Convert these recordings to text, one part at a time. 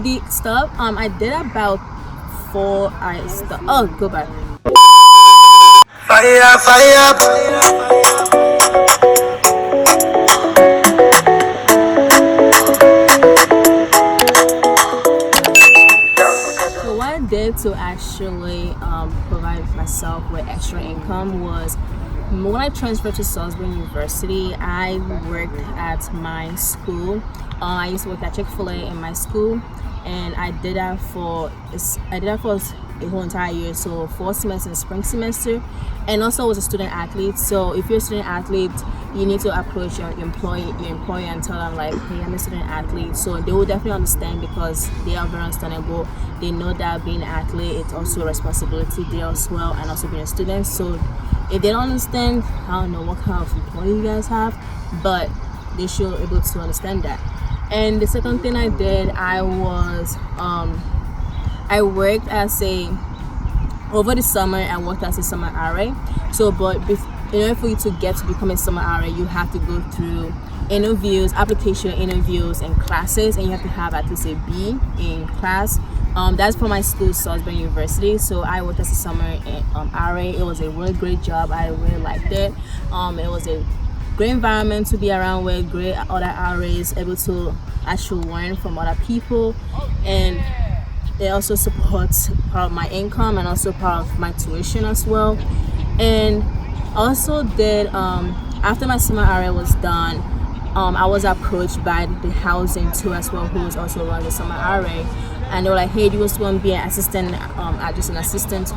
for the stuff, I did about four. Oh, go back. Fire, fire. So what I did to actually provide myself with extra income was when I transferred to Salisbury University, I worked at my school. I used to work at Chick-fil-A in my school, and I did that for a whole entire year, so fall semester and spring semester. And also I was a student athlete, so if you're a student athlete, you need to approach your employer and tell them like, hey, I'm a student athlete. So they will definitely understand, because they are very understandable. They know that being an athlete, it's also a responsibility there as well, and also being a student. So if they don't understand, I don't know what kind of employee you guys have, but they should be able to understand that. And the second thing I did, I worked over the summer. I worked as a summer RA. So, but in order for you to get to become a summer RA, you have to go through interviews, application interviews, and classes, and you have to have at least a B in class. That's for my school, Salisbury University. So I worked as a summer RA. It was a really great job. I really liked it. It was a great environment to be around with great other RAs, able to actually learn from other people, and it also supports part of my income and also part of my tuition as well. And also did after my summer RA was done, I was approached by the housing too as well, who was also running the summer RA, and they were like, hey, do you want to be an assistant, just an assistant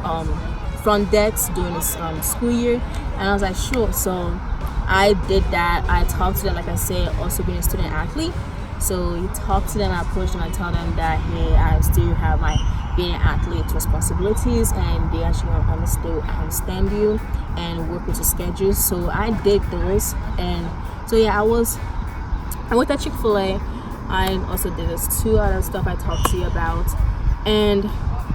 front desk during this school year? And I was like, sure. So I did that. I talked to them, like I said, also being a student athlete. So you talk to them, I approach them, I tell them that, hey, I still have my being an athlete responsibilities, and they actually understand you and work with your schedule. So I did those, and so yeah, I worked at Chick-fil-A. I also did this two other stuff I talked to you about, and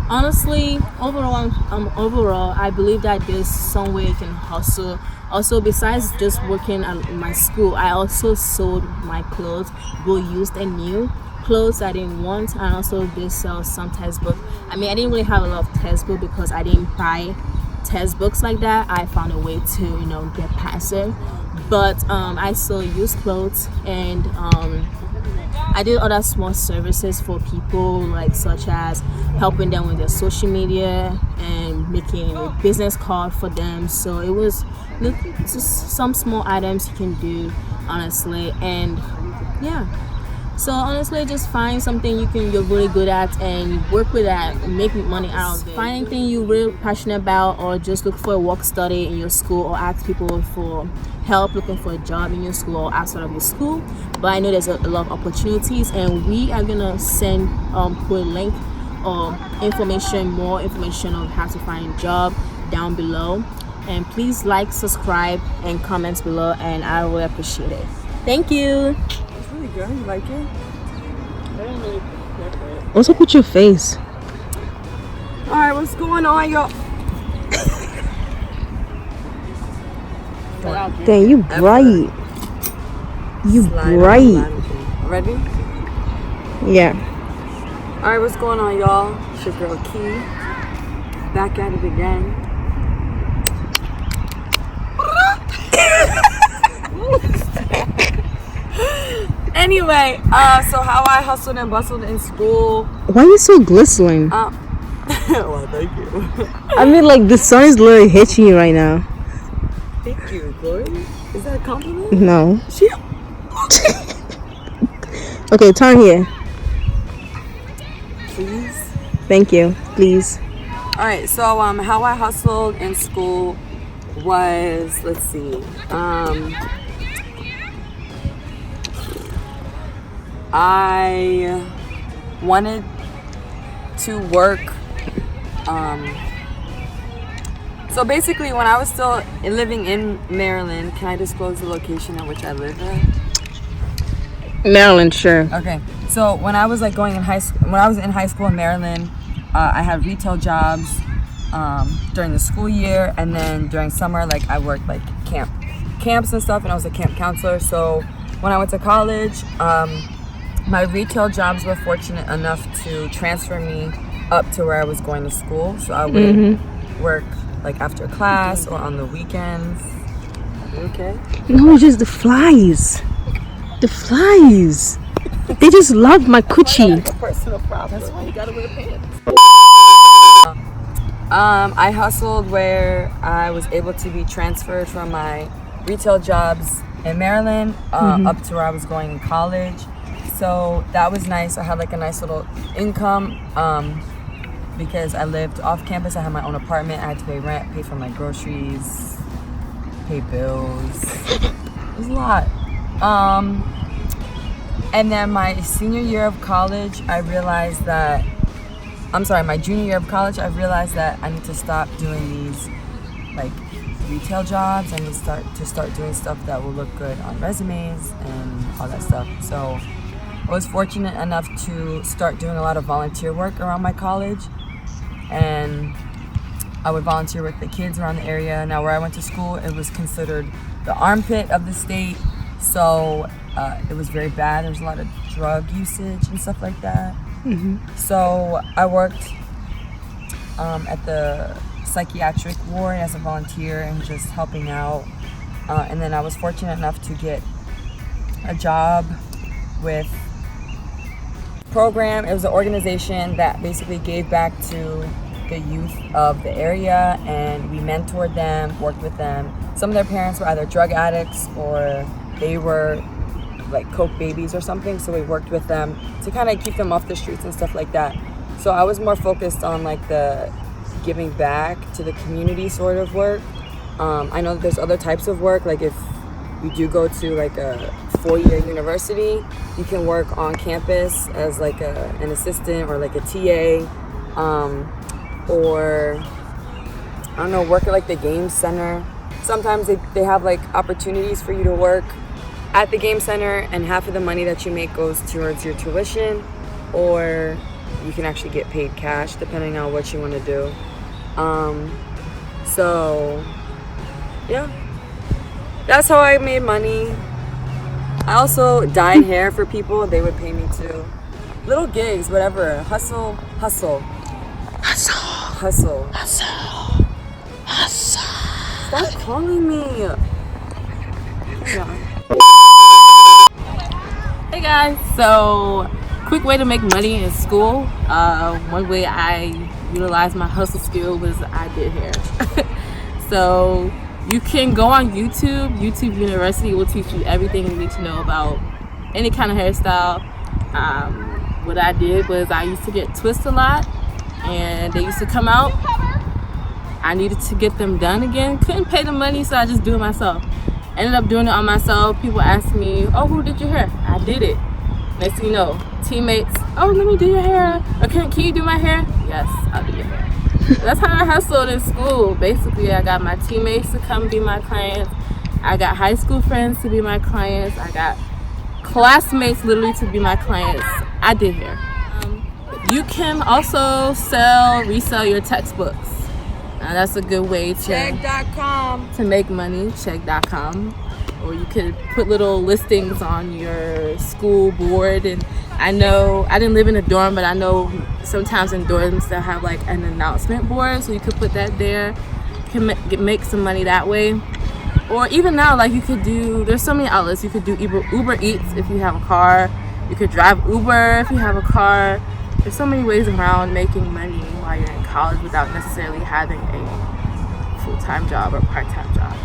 honestly, overall, I believe that there's some way you can hustle. Also, besides just working at my school, I also sold my clothes, both used and new clothes I didn't want. I also did sell some textbooks. I mean, I didn't really have a lot of textbooks because I didn't buy textbooks like that. I found a way to, get passive. But I sold used clothes, and I did other small services for people, like such as helping them with their social media and making a business card for them. So it was just some small items you can do, honestly. And yeah, so honestly, just find something you're really good at and work with that, make money out of it. Find anything you're really passionate about, or just look for a work study in your school, or ask people for help looking for a job in your school or outside of your school. But I know there's a lot of opportunities, and we are gonna put a link or more information on how to find a job down below. And please like, subscribe, and comment below, and I really appreciate it. Thank you. It's really good. You like it? What's up with your face? All right, what's going on, y'all? Dang, you bright. You bright. Ready? Yeah. All right, what's going on, y'all? It's your girl Key. Back at it again. Anyway, so how I hustled and bustled in school. Why are you so glistening? Well, thank you. I mean, like, the sun is literally hitting you right now. Thank you, Glory. Is that a compliment? No. She. Okay, turn here. Please. Thank you. Please. All right. So how I hustled in school was, let's see. I wanted to work. So basically, when I was still living in Maryland, can I disclose the location at which I live at? Maryland, sure. Okay. So when I was when I was in high school in Maryland, I had retail jobs during the school year, and then during summer, I worked camps and stuff, and I was a camp counselor. So when I went to college, My retail jobs were fortunate enough to transfer me up to where I was going to school. So I would work like after class or on the weekends. Okay. No, just the flies. The flies. They just love my coochie. Personal problem. That's why you gotta wear pants. I hustled where I was able to be transferred from my retail jobs in Maryland up to where I was going in college. So that was nice. I had like a nice little income because I lived off campus. I had my own apartment. I had to pay rent, pay for my groceries, pay bills. It was a lot. And then my senior year of college, my junior year of college, I realized that I need to stop doing these like retail jobs. I need to start doing stuff that will look good on resumes and all that stuff. So I was fortunate enough to start doing a lot of volunteer work around my college, and I would volunteer with the kids around the area. Now, where I went to school, it was considered the armpit of the state, so it was very bad. There was a lot of drug usage and stuff like that. So I worked at the psychiatric ward as a volunteer and just helping out. And then I was fortunate enough to get a job with program. It was an organization that basically gave back to the youth of the area, and we mentored them, worked with them. Some of their parents were either drug addicts or they were like coke babies or something, so we worked with them to kind of keep them off the streets and stuff like that. So I was more focused on like the giving back to the community sort of work. I know that there's other types of work, like if you do go to like a 4-year university, you can work on campus as like an assistant or like a TA, or I don't know, work at like the game center. Sometimes they have like opportunities for you to work at the game center, and half of the money that you make goes towards your tuition, or you can actually get paid cash depending on what you want to do. So yeah, that's how I made money. I also dyed hair for people. They would pay me too. Little gigs, whatever. Hustle. Stop calling me. Yeah. Hey guys, so quick way to make money in school. One way I utilized my hustle skill was I did hair. So you can go on YouTube University will teach you everything you need to know about any kind of hairstyle. What I did was I used to get twists a lot, and they used to come out. I needed to get them done again. Couldn't pay the money, so I just do it myself. Ended up doing it on myself. People asked me, oh, who did your hair? I did it. Next thing you know, teammates, oh, let me do your hair. Or can you do my hair? Yes, I'll do your hair. That's how I hustled in school. Basically, I got my teammates to come be my clients. I got high school friends to be my clients. I got classmates literally to be my clients. I did hair. You can also resell your textbooks. That's a good way to Check.com to make money. Check.com, or you could put little listings on your school board. And I know I didn't live in a dorm, but I know sometimes in dorms they'll have like an announcement board, so you could put that there. You can make some money that way. Or even now, like you could do. There's so many outlets. You could do Uber Eats if you have a car. You could drive Uber if you have a car. There's so many ways around making money while you're in college without necessarily having a full-time job or part-time job.